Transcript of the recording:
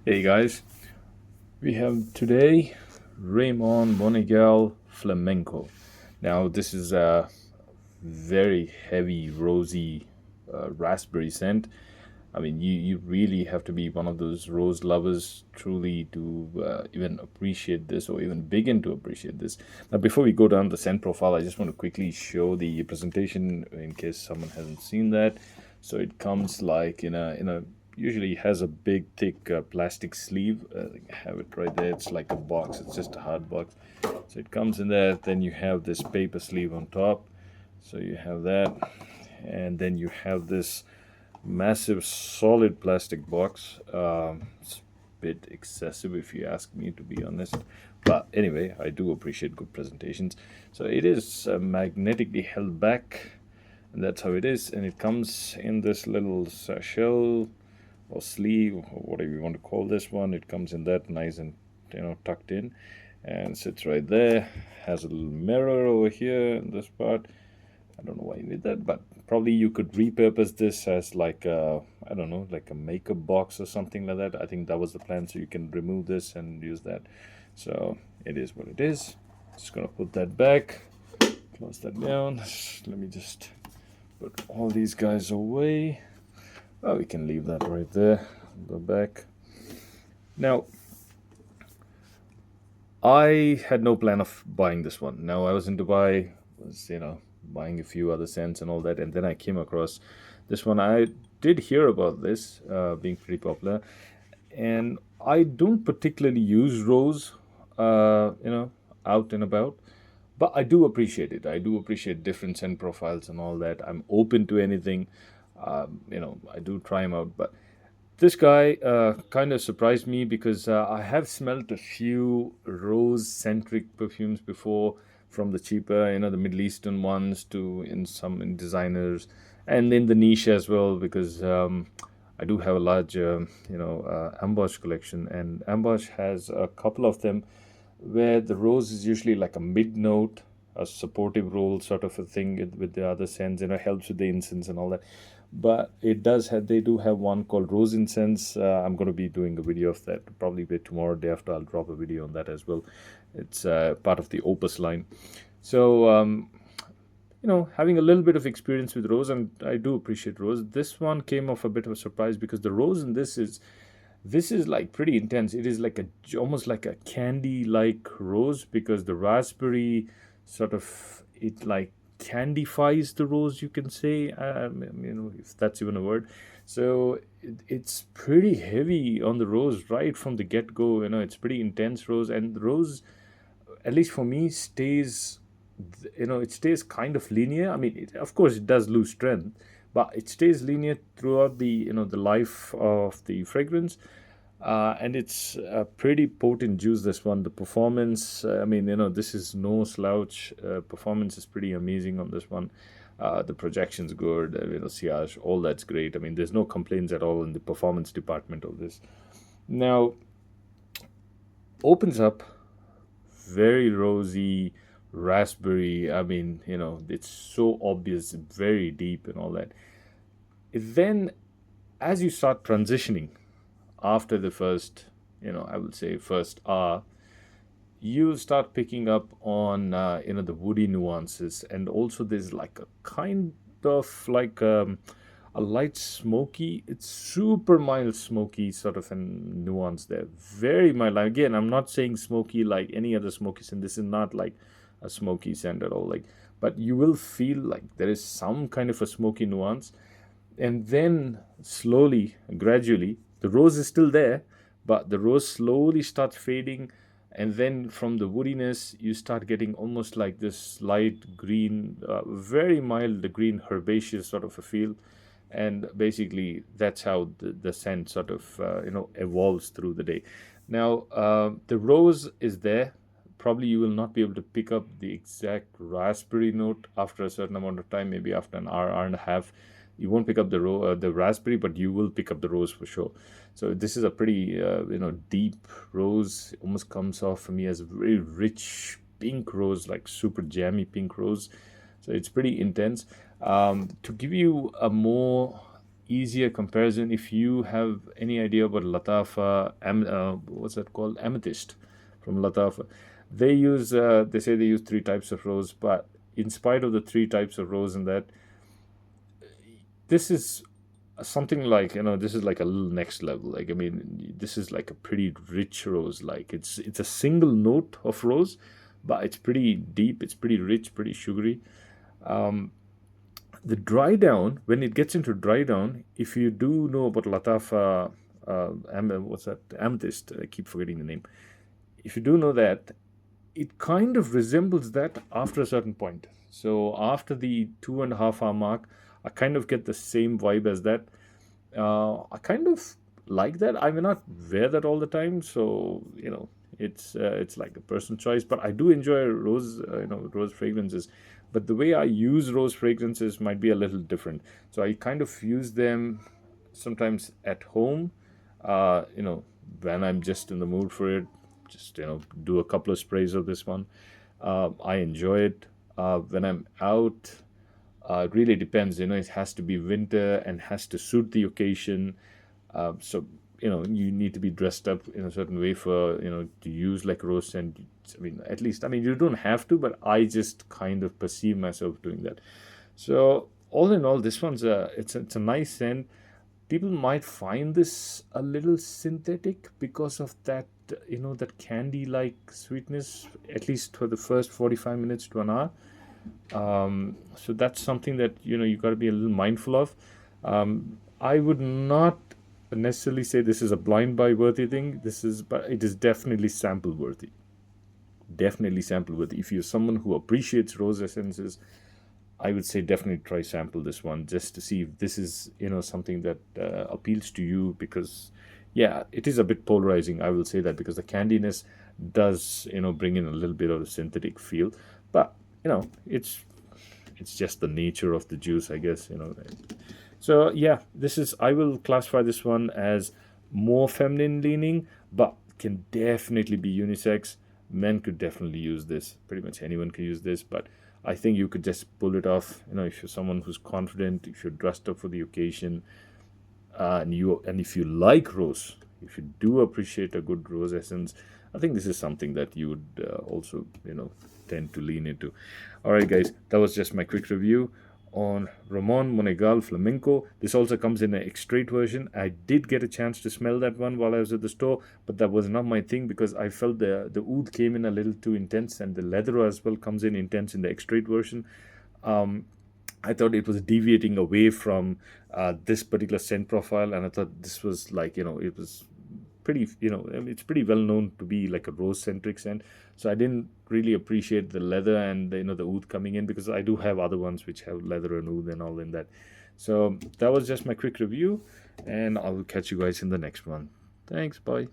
Hey guys, we have today Ramon Monegal Flamenco. Now, this is a very heavy, rosy raspberry scent. I mean, you really have to be one of those rose lovers truly to even appreciate this or even begin to appreciate this. Now, before we go down the scent profile, I just want to quickly show the presentation in case someone hasn't seen that. So it comes like in a usually has a big thick plastic sleeve. I have it right there. It's like a box. It's just a hard box. So it comes in there. Then you have this paper sleeve on top. So you have that, and then you have this massive solid plastic box. It's a bit excessive if you ask me, to be honest. But anyway, I do appreciate good presentations. So it is magnetically held back, and that's how it is. And it comes in this little shell or sleeve, or whatever you want to call this one. It comes in that nice and tucked in, and sits right there. Has a little mirror over here in this part. I don't know why you need that, but probably you could repurpose this as like a, I don't know, like a makeup box or something like that. I think that was the plan, so you can remove this and use that. So it is what it is. Just gonna put that back, close that down. Let me just put all these guys away. Oh, we can leave that right there. Go back. Now, I had no plan of buying this one. Now, I was in Dubai, was buying a few other scents and all that, and then I came across this one. I did hear about this being pretty popular, and I don't particularly use rose, out and about, but I do appreciate it. I do appreciate different scent profiles and all that. I'm open to anything. I do try them out, but this guy kind of surprised me because I have smelled a few rose-centric perfumes before, from the cheaper, the Middle Eastern ones to in some in designers, and in the niche as well. Because I do have a large, Ambosh collection, and Ambosh has a couple of them where the rose is usually like a mid note, a supportive role sort of a thing with the other scents, helps with the incense and all that. But they do have one called rose incense. I'm going to be doing a video of that probably by tomorrow, day after. I'll drop a video on that as well. It's part of the Opus line. So, having a little bit of experience with rose, and I do appreciate rose. This one came off a bit of a surprise because the rose in this is like pretty intense. It is like almost like a candy like rose, because the raspberry sort of, it like candifies the rose, you can say, if that's even a word. So it's pretty heavy on the rose right from the get go. It's pretty intense rose, and the rose, at least for me, it stays kind of linear. I mean, of course it does lose strength, but it stays linear throughout the life of the fragrance. And it's a pretty potent juice, this one. The performance, this is no slouch. Performance is pretty amazing on this one. The projection's good, Siage, all that's great. I mean, there's no complaints at all in the performance department of this. Now, opens up very rosy, raspberry. I mean, it's so obvious, very deep and all that. Then, as you start transitioning after the first, I would say first hour, you start picking up on, the woody nuances, and also there's like a kind of like a light smoky. It's super mild smoky sort of a nuance there, very mild. Again, I'm not saying smoky like any other smoky scent. This is not like a smoky scent at all. Like, but you will feel like there is some kind of a smoky nuance, and then slowly, gradually, the rose is still there, but the rose slowly starts fading, and then from the woodiness you start getting almost like this light green, very mild green herbaceous sort of a feel. And basically that's how the scent sort of evolves through the day. Now, the rose is there. Probably you will not be able to pick up the exact raspberry note after a certain amount of time, maybe after an hour and a half. You won't pick up the raspberry, but you will pick up the rose for sure. So this is a pretty deep rose. It almost comes off for me as a very rich pink rose, like super jammy pink rose. So it's pretty intense. To give you a more easier comparison. If you have any idea about Latafa, what's that called? Amethyst from Latafa. They say they use three types of rose, but in spite of the three types of rose in that, this is something like, this is like a little next level. Like, I mean, this is like a pretty rich rose. Like, it's a single note of rose, but it's pretty deep, it's pretty rich, pretty sugary. The dry down, when it gets into dry down, if you do know about Latafa, what's that, amethyst, I keep forgetting the name. If you do know that, it kind of resembles that after a certain point. So after the 2.5 hour mark, I kind of get the same vibe as that. I kind of like that. I may not wear that all the time, so it's like a personal choice. But I do enjoy rose fragrances. But the way I use rose fragrances might be a little different. So I kind of use them sometimes at home. When I'm just in the mood for it, just do a couple of sprays of this one. I enjoy it. When I'm out, it really depends. It has to be winter and has to suit the occasion. So you need to be dressed up in a certain way for to use like rose scent. I mean, at least, I mean, you don't have to, but I just kind of perceive myself doing that. So all in all, this one's it's a nice scent. People might find this a little synthetic because of that, that candy like sweetness, at least for the first 45 minutes to an hour. So that's something that you got to be a little mindful of. I would not necessarily say this is a blind buy worthy thing. But it is definitely sample worthy. Definitely sample worthy. If you're someone who appreciates rose essences, I would say definitely try sample this one just to see if this is something that appeals to you, because yeah, it is a bit polarizing. I will say that because the candiness does bring in a little bit of a synthetic feel, but it's just the nature of the juice, I guess. So yeah, I will classify this one as more feminine leaning, but can definitely be unisex. Men could definitely use this. Pretty much anyone can use this, but I think you could just pull it off. If you're someone who's confident, if you're dressed up for the occasion, and if you like rose, if you do appreciate a good rose essence, I think this is something that you would also tend to lean into. All right, guys, that was just my quick review on Ramon Monegal Flamenco. This also comes in an extrait version. I did get a chance to smell that one while I was at the store, but that was not my thing because I felt the oud came in a little too intense, and the leather as well comes in intense in the extrait version. I thought it was deviating away from this particular scent profile, and I thought this was like, it was pretty, I mean, it's pretty well known to be like a rose centric scent. So I didn't really appreciate the leather and the oud coming in, because I do have other ones which have leather and oud and all in that. So that was just my quick review, and I will catch you guys in the next one. Thanks, bye.